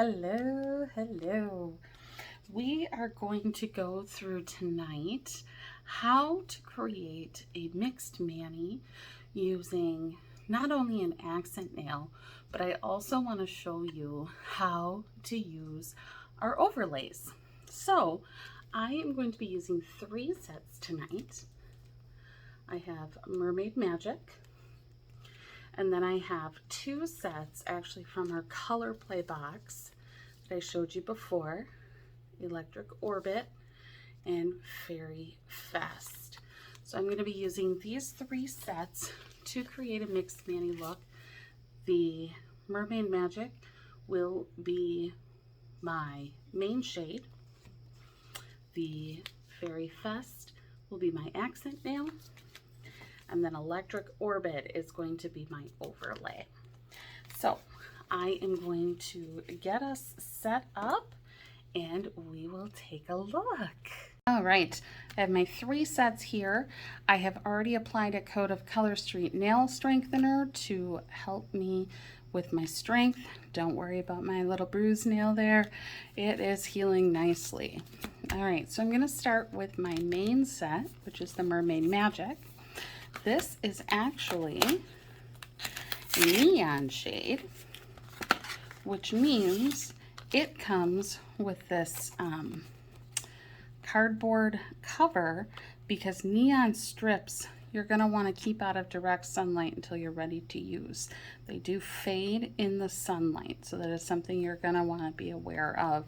Hello, hello. We are going to go through tonight how to create a mixed mani using not only an accent nail, but I also want to show you how to use our overlays. So I am going to be using 3 sets tonight. I have Mermaid Magic, and then I have 2 sets actually from our Color Play box that I showed you before, Electric Orbit and Fairy Fest. So I'm going to be using these 3 sets to create a mixed mani look. The Mermaid Magic will be my main shade. The Fairy Fest will be my accent nail. And then Electric Orbit is going to be my overlay. So I am going to get us set up and we will take a look. All right, I have my 3 sets here. I have already applied a coat of Color Street Nail Strengthener to help me with my strength. Don't worry about my little bruised nail there. It is healing nicely. All right, so I'm going to start with my main set, which is the Mermaid Magic. This is actually a neon shade, which means it comes with this cardboard cover, because neon strips you're going to want to keep out of direct sunlight until you're ready to use. They do fade in the sunlight, so that is something you're going to want to be aware of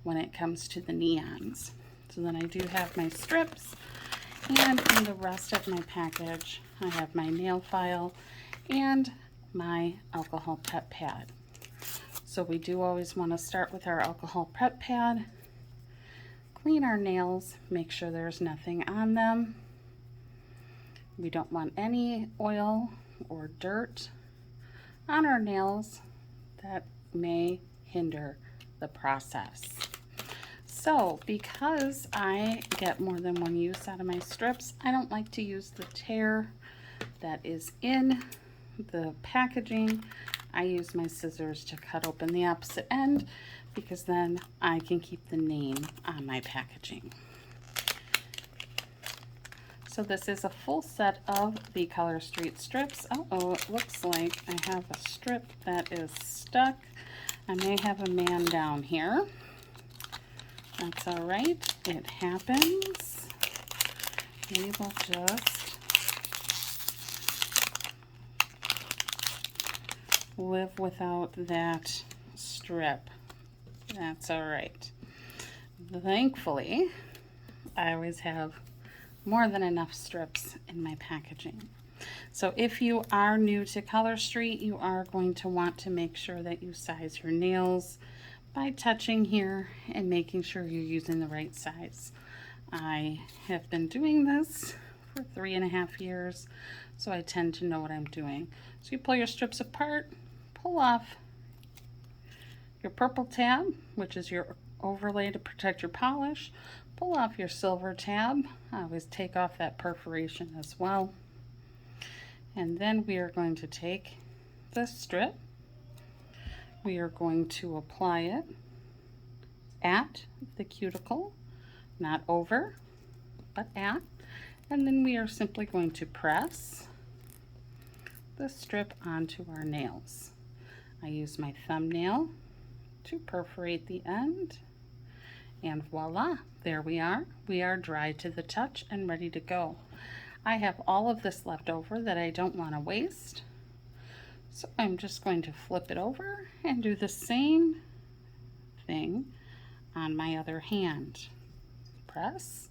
when it comes to the neons. So then I do have my strips, and in the rest of my package I have my nail file and my alcohol prep pad. So we do always want to start with our alcohol prep pad, clean our nails, make sure there's nothing on them. We don't want any oil or dirt on our nails that may hinder the process. So because I get more than one use out of my strips, I don't like to use the tear that is in the packaging. I use my scissors to cut open the opposite end, because then I can keep the name on my packaging. So this is a full set of the Color Street strips. Uh-oh, it looks like I have a strip that is stuck. I may have a man down here. That's all right, it happens. We will just live without that strip. That's all right. Thankfully, I always have more than enough strips in my packaging. So if you are new to Color Street, you are going to want to make sure that you size your nails by touching here and making sure you're using the right size. I have been doing this for 3.5 years, so I tend to know what I'm doing. So you pull your strips apart, pull off your purple tab, which is your overlay to protect your polish. Pull off your silver tab. I always take off that perforation as well. And then we are going to take this strip. We are going to apply it at the cuticle, not over, but at. And then we are simply going to press the strip onto our nails. I use my thumbnail to perforate the end, and voila, there we are. We are dry to the touch and ready to go. I have all of this left over that I don't want to waste, so I'm just going to flip it over and do the same thing on my other hand. Press.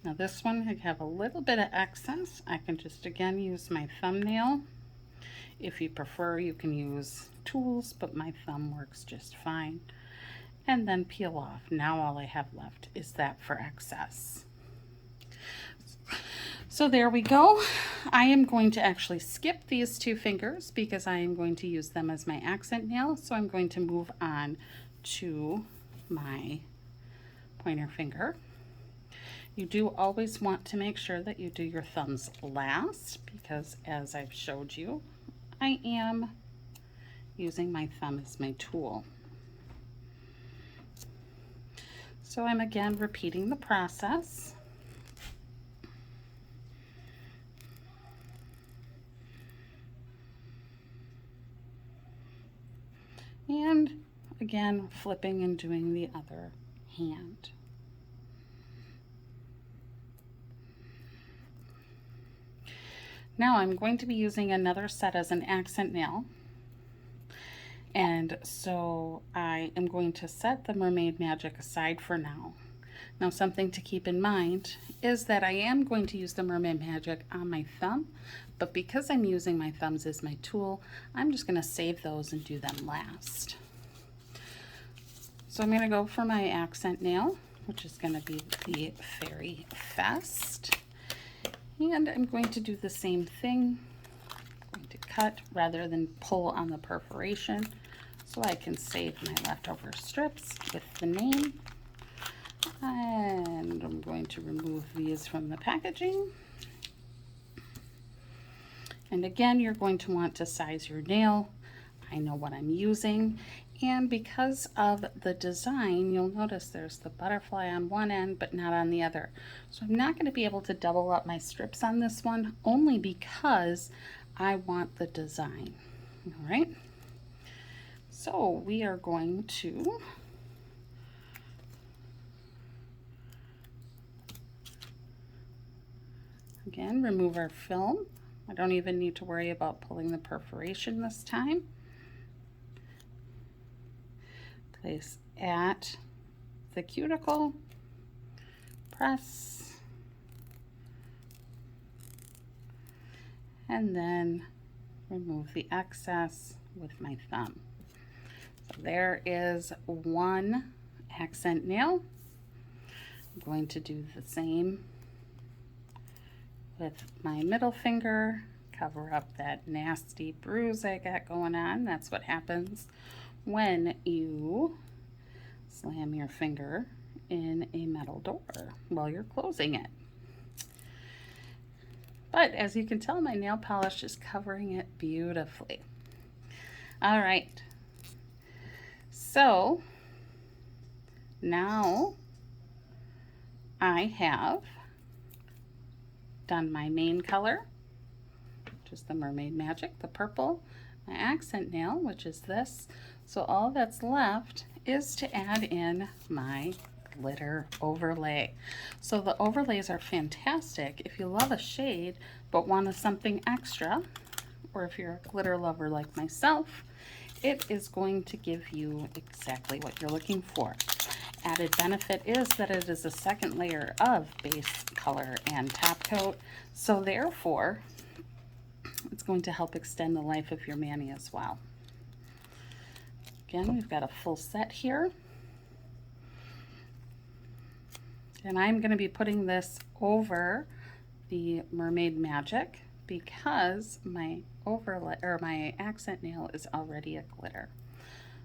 Now this one, I have a little bit of excess. I can just again use my thumbnail. If you prefer, you can use tools, but my thumb works just fine. And then peel off. Now all I have left is that for excess. So there we go. I am going to actually skip these 2 fingers because I am going to use them as my accent nail. So I'm going to move on to my pointer finger. You do always want to make sure that you do your thumbs last, because as I've showed you, I am using my thumb as my tool. So I'm again repeating the process. And again, flipping and doing the other hand. Now I'm going to be using another set as an accent nail. And so I am going to set the Mermaid Magic aside for now. Now something to keep in mind is that I am going to use the Mermaid Magic on my thumb, but because I'm using my thumbs as my tool, I'm just going to save those and do them last. So I'm going to go for my accent nail, which is going to be the Fairy Fest. And I'm going to do the same thing. I'm going to cut rather than pull on the perforation so I can save my leftover strips with the name. And I'm going to remove these from the packaging. And again, you're going to want to size your nail. I know what I'm using. And because of the design, you'll notice there's the butterfly on one end, but not on the other. So I'm not going to be able to double up my strips on this one, only because I want the design. All right. So we are going to again remove our film. I don't even need to worry about pulling the perforation this time. Place at the cuticle, press, and then remove the excess with my thumb. So there is one accent nail. I'm going to do the same with my middle finger, cover up that nasty bruise I got going on. That's what happens when you slam your finger in a metal door while you're closing it. But as you can tell, my nail polish is covering it beautifully. All right. So now I have done my main color, which is the Mermaid Magic, the purple, my accent nail, which is this. So all that's left is to add in my glitter overlay. So the overlays are fantastic if you love a shade but want something extra, or if you're a glitter lover like myself, it is going to give you exactly what you're looking for. Added benefit is that it is a second layer of base color and top coat, so therefore it's going to help extend the life of your mani as well. Again, we've got a full set here. And I'm going to be putting this over the Mermaid Magic because my overlay or my accent nail is already a glitter.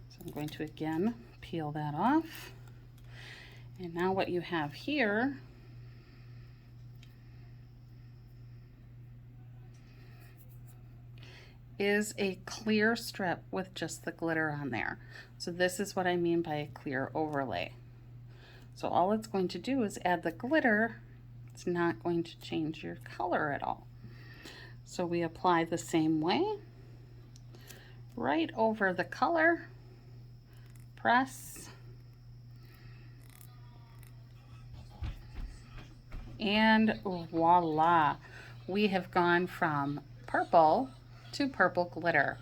So I'm going to again peel that off. And now what you have here is a clear strip with just the glitter on there. So this is what I mean by a clear overlay. So all it's going to do is add the glitter. It's not going to change your color at all. So we apply the same way, right over the color, press, and voila, we have gone from purple to purple glitter.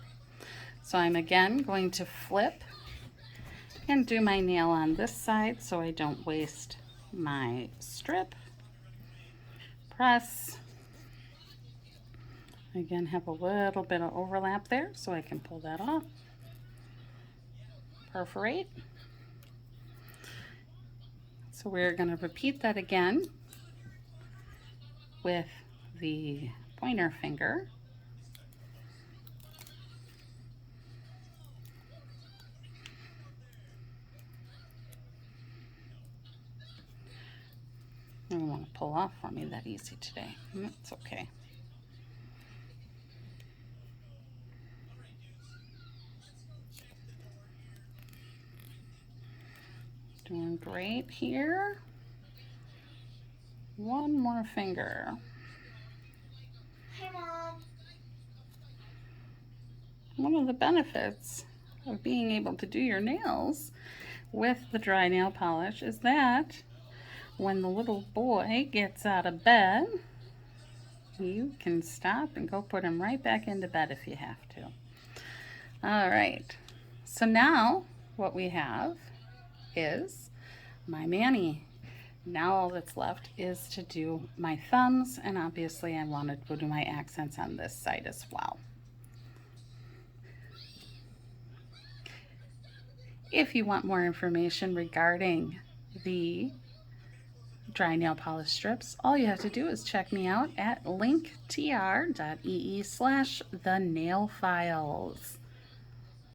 So I'm again going to flip and do my nail on this side so I don't waste my strip. Press. Again, have a little bit of overlap there so I can pull that off. Perforate. So we're going to repeat that again with the pointer finger. I don't want to pull off for me that easy today. It's okay. Doing great here. One more finger. Hey, Mom. One of the benefits of being able to do your nails with the dry nail polish is that when the little boy gets out of bed, you can stop and go put him right back into bed if you have to. All right, so now what we have is my mani. Now all that's left is to do my thumbs, and obviously I wanted to do my accents on this side as well. If you want more information regarding the dry nail polish strips, all you have to do is check me out at Linktr.ee/TheNailFiles.